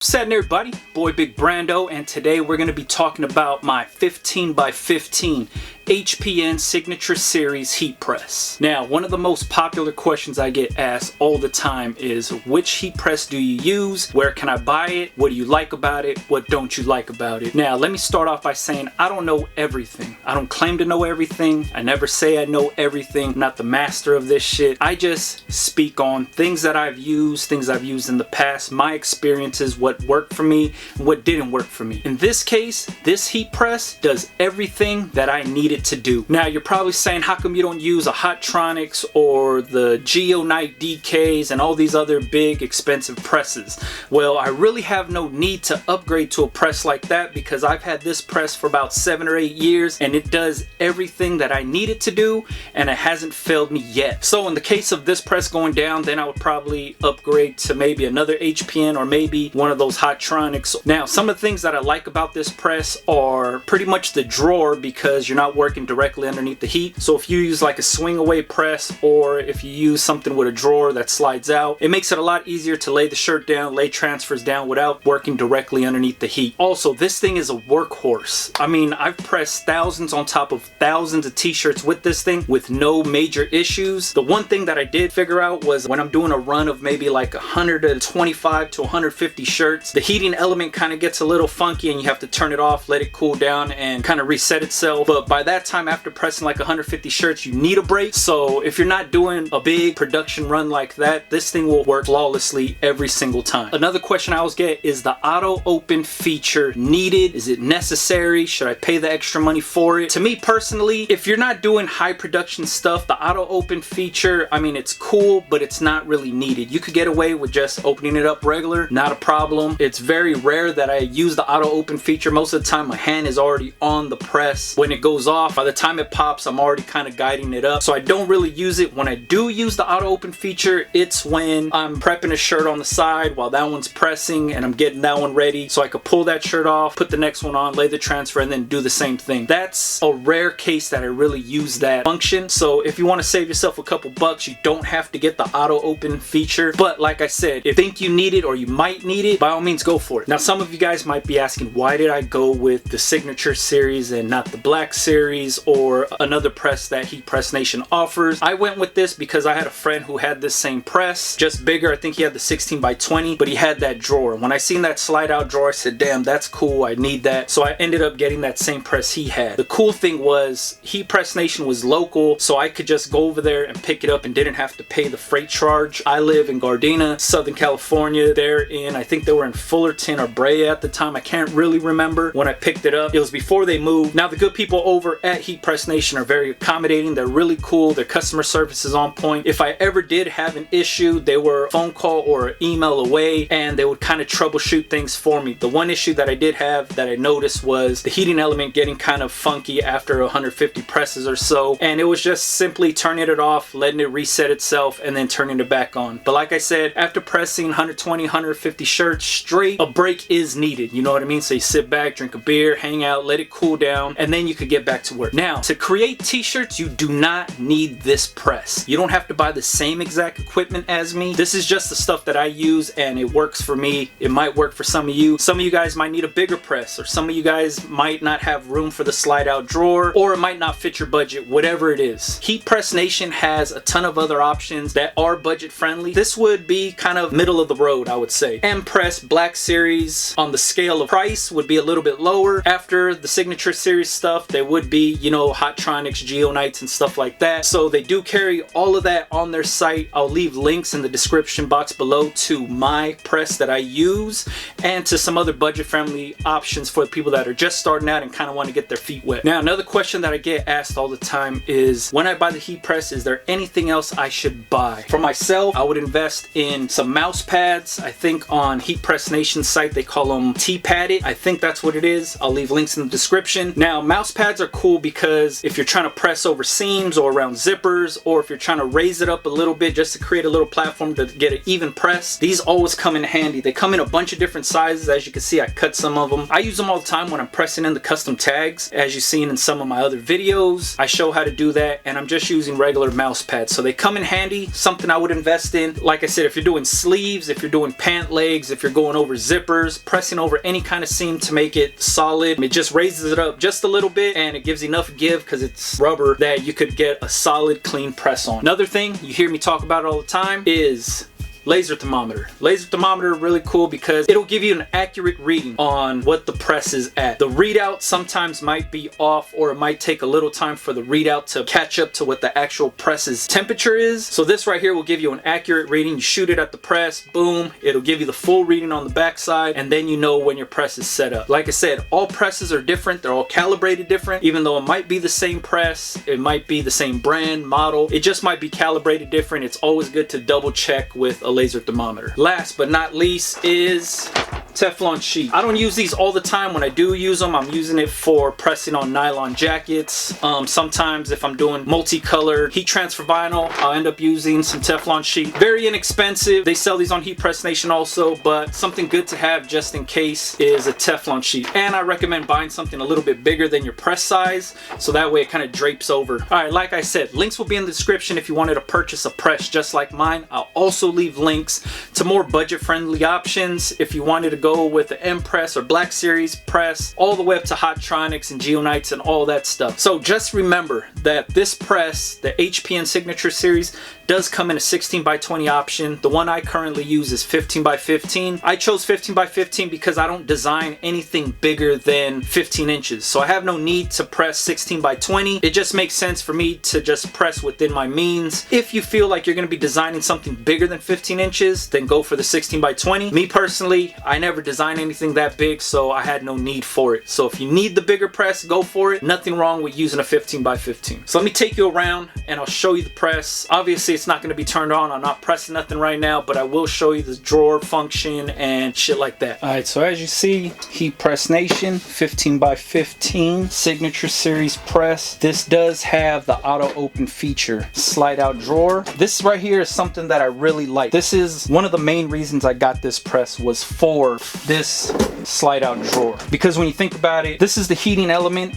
What's happening, everybody? Boy Big Brando, and today we're going to be talking about my 15x15 HPN Signature Series heat press. Now, one of the most popular questions I get asked all the time is, which heat press do you use? Where can I buy it? What do you like about it? What don't you like about it? Now, let me start off by saying I don't know everything. I don't claim to know everything. I never say I know everything. I'm not the master of this shit. I just speak on things that I've used, things I've used in the past, my experiences, what worked for me, and what didn't work for me. In this case, this heat press does everything that I needed to do. Now, you're probably saying, how come you don't use a Hotronix or the Geonite DKs and all these other big expensive presses? Well, I really have no need to upgrade to a press like that because I've had this press for about 7 or 8 years and it does everything that I need it to do and it hasn't failed me yet. So in the case of this press going down, then I would probably upgrade to maybe another HPN or maybe one of those Hotronix. Now, some of the things that I like about this press are pretty much the drawer because you're not working directly underneath the heat. So if you use like a swing away press or if you use something with a drawer that slides out, it makes it a lot easier to lay the shirt down, lay transfers down without working directly underneath the heat. Also, this thing is a workhorse. I mean, I've pressed thousands on top of thousands of t-shirts with this thing with no major issues. The one thing that I did figure out was when I'm doing a run of maybe like 125 to 150 shirts, the heating element kind of gets a little funky and you have to turn it off, let it cool down and kind of reset itself. But by that time, after pressing like 150 shirts, you need a break. So if you're not doing a big production run like that, this thing will work flawlessly every single time. Another question I always get is the auto open feature needed? Is it necessary? Should I pay the extra money for it? To me personally, if you're not doing high production stuff, the auto open feature, I mean, it's cool, but it's not really needed. You could get away with just opening it up regular, not a problem. It's very rare that I use the auto open feature. Most of the time my hand is already on the press. When it goes off, by the time it pops, I'm already kind of guiding it up. So I don't really use it. When I do use the auto open feature, it's when I'm prepping a shirt on the side while that one's pressing and I'm getting that one ready so I could pull that shirt off, put the next one on, lay the transfer, and then do the same thing. That's a rare case that I really use that function. So if you want to save yourself a couple bucks, you don't have to get the auto open feature. But like I said, if you think you need it or you might need it, by all means go for it. Now, some of you guys might be asking, why did I go with the Signature Series and not the Black Series or another press that Heat Press Nation offers? I went with this because I had a friend who had this same press, just bigger. I think he had the 16x20, but he had that drawer. When I seen that slide out drawer, I said, damn, that's cool. I need that. So I ended up getting that same press he had. The cool thing was Heat Press Nation was local, so I could just go over there and pick it up and didn't have to pay the freight charge. I live in Gardena, Southern California. They're in, I think they were in Fullerton or Brea at the time. I can't really remember when I picked it up. It was before they moved. Now, the good people over at Heat Press Nation are very accommodating. They're really cool. Their customer service is on point. If I ever did have an issue, they were a phone call or an email away and they would kind of troubleshoot things for me. The one issue that I did have that I noticed was the heating element getting kind of funky after 150 presses or so, and it was just simply turning it off, letting it reset itself, and then turning it back on. But like I said, after pressing 120, 150 shirts straight, a break is needed. You know what I mean? So you sit back, drink a beer, hang out, let it cool down, and then you could get back to work. Now, to create t-shirts, you do not need this press. You don't have to buy the same exact equipment as me. This is just the stuff that I use and it works for me. It might work for some of you. Some of you guys might need a bigger press, or some of you guys might not have room for the slide out drawer, or it might not fit your budget, whatever it is. Heat Press Nation has a ton of other options that are budget friendly. This would be kind of middle of the road, I would say. M-Press Black Series on the scale of price would be a little bit lower. After the Signature Series stuff, there would be, you know, Hotronix, Geonites, and stuff like that. So they do carry all of that on their site. I'll leave links in the description box below to my press that I use and to some other budget friendly options for people that are just starting out and kind of want to get their feet wet. Now, another question that I get asked all the time is, when I buy the heat press, is there anything else I should buy? For myself, I would invest in some mouse pads. I think on Heat Press Nation's site, they call them T-padded. I think that's what it is. I'll leave links in the description. Now, mouse pads are cool because if you're trying to press over seams or around zippers, or if you're trying to raise it up a little bit just to create a little platform to get an even press, these always come in handy. They come in a bunch of different sizes. As you can see, I cut some of them. I use them all the time when I'm pressing in the custom tags. As you've seen in some of my other videos, I show how to do that, and I'm just using regular mouse pads. So they come in handy, something I would invest in. Like I said, if you're doing sleeves, if you're doing pant legs, if you're you're going over zippers, pressing over any kind of seam to make it solid. It just raises it up just a little bit and it gives enough give because it's rubber that you could get a solid clean press on. Another thing you hear me talk about all the time is laser thermometer. Laser thermometer really cool because it'll give you an accurate reading on what the press is at. The readout sometimes might be off, or it might take a little time for the readout to catch up to what the actual press's temperature is. So this right here will give you an accurate reading. You shoot it at the press, boom, it'll give you the full reading on the backside, and then you know when your press is set up. Like I said, all presses are different. They're all calibrated different. Even though it might be the same press, it might be the same brand, model, it just might be calibrated different. It's always good to double check with a laser thermometer. Last but not least is Teflon Sheet. I don't use these all the time. When I do use them, I'm using it for pressing on nylon jackets. Sometimes if I'm doing multicolored heat transfer vinyl, I'll end up using some Teflon Sheet. Very inexpensive. They sell these on Heat Press Nation also, but something good to have just in case is a Teflon Sheet. And I recommend buying something a little bit bigger than your press size, so that way it kind of drapes over. All right, like I said, links will be in the description if you wanted to purchase a press just like mine. I'll also leave links to more budget-friendly options if you wanted to go with the M press or Black Series press, all the way up to Hottronics and Geonites and all that stuff. So just remember that this press, the HPN Signature Series, does come in a 16x20 option. The one I currently use is 15x15. I chose 15x15 because I don't design anything bigger than 15 inches. So I have no need to press 16x20. It just makes sense for me to just press within my means. If you feel like you're gonna be designing something bigger than 15 inches, then go for the 16x20. Me personally, I never designed anything that big, so I had no need for it. So if you need the bigger press, go for it. Nothing wrong with using a 15x15. So let me take you around and I'll show you the press. Obviously, it's not going to be turned on. I'm not pressing nothing right now, but I will show you the drawer function and shit like that. All right, so as you see, Heat Press Nation 15x15 Signature Series press. This does have the auto open feature. Slide out drawer. This right here is something that I really like. This is one of the main reasons I got this press, was for this slide out drawer. Because when you think about it, this is the heating element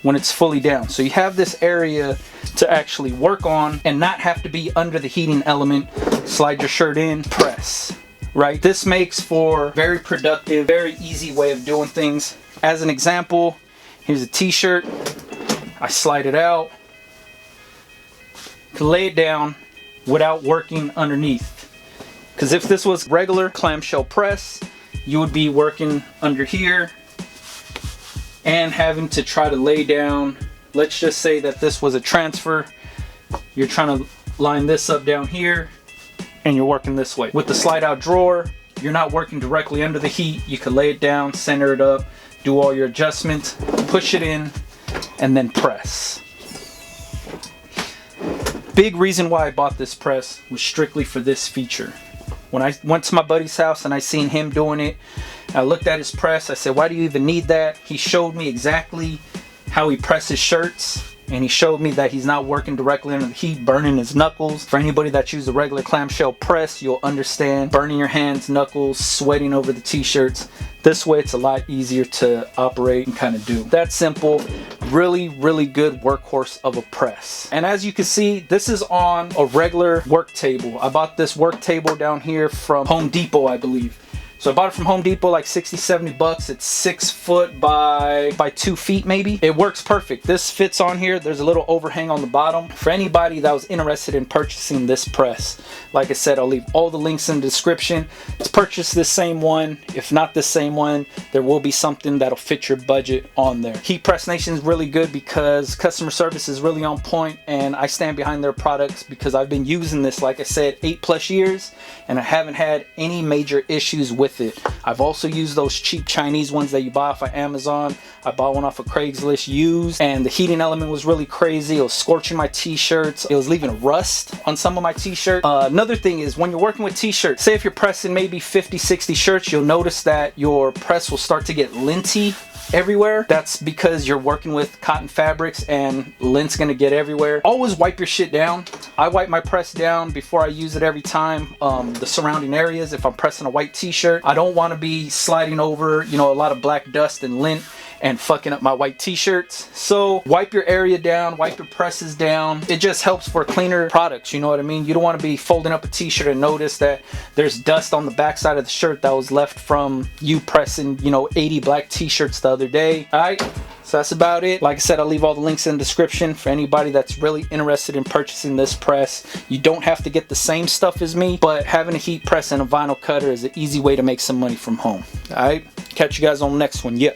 when it's fully down. So you have this area to actually work on and not have to be under the heating element. Slide your shirt in, press, right? This makes for very productive, very easy way of doing things. As an example, here's a t-shirt. I slide it out, can lay it down without working underneath. Because if this was regular clamshell press, you would be working under here and having to try to lay down. Let's just say that this was a transfer. You're trying to line this up down here and you're working this way. With the slide out drawer, you're not working directly under the heat. You can lay it down, center it up, do all your adjustments, push it in, and then press. Big reason why I bought this press was strictly for this feature. When I went to my buddy's house and I seen him doing it, I looked at his press. I said, why do you even need that? He showed me exactly how he presses shirts, and he showed me that he's not working directly under the heat, burning his knuckles. For anybody that uses a regular clamshell press, you'll understand burning your hands, knuckles, sweating over the t-shirts. This way it's a lot easier to operate and kind of do. That's simple. Really, really good workhorse of a press. And as you can see, this is on a regular work table. I bought this work table down here from Home Depot, I believe. So I bought it from Home Depot, like 60, 70 bucks. It's 6 foot by 2 feet maybe. It works perfect. This fits on here. There's a little overhang on the bottom. For anybody that was interested in purchasing this press, like I said, I'll leave all the links in the description to purchase this same one. If not the same one, there will be something that'll fit your budget on there. Heat Press Nation is really good because customer service is really on point, and I stand behind their products because I've been using this, like I said, 8+ years, and I haven't had any major issues with it. I've also used those cheap Chinese ones that you buy off of Amazon. I bought one off of Craigslist used, and the heating element was really crazy. It was scorching my t-shirts. It was leaving rust on some of my t-shirts. Another thing is when you're working with t-shirts, say if you're pressing maybe 50, 60 shirts, you'll notice that your press will start to get linty everywhere. That's because you're working with cotton fabrics and lint's gonna get everywhere. Always wipe your shit down. I wipe my press down before I use it every time. The surrounding areas, if I'm pressing a white t-shirt, I don't want to be sliding over, you know, a lot of black dust and lint and fucking up my white t-shirts. So wipe your area down, wipe your presses down. It just helps for cleaner products, you know what I mean? You don't want to be folding up a t-shirt and notice that there's dust on the back side of the shirt that was left from you pressing, you know, 80 black t-shirts the other day. Alright, so that's about it. Like I said, I'll leave all the links in the description for anybody that's really interested in purchasing this press. You don't have to get the same stuff as me, but having a heat press and a vinyl cutter is an easy way to make some money from home. Alright, catch you guys on the next one. Yeah.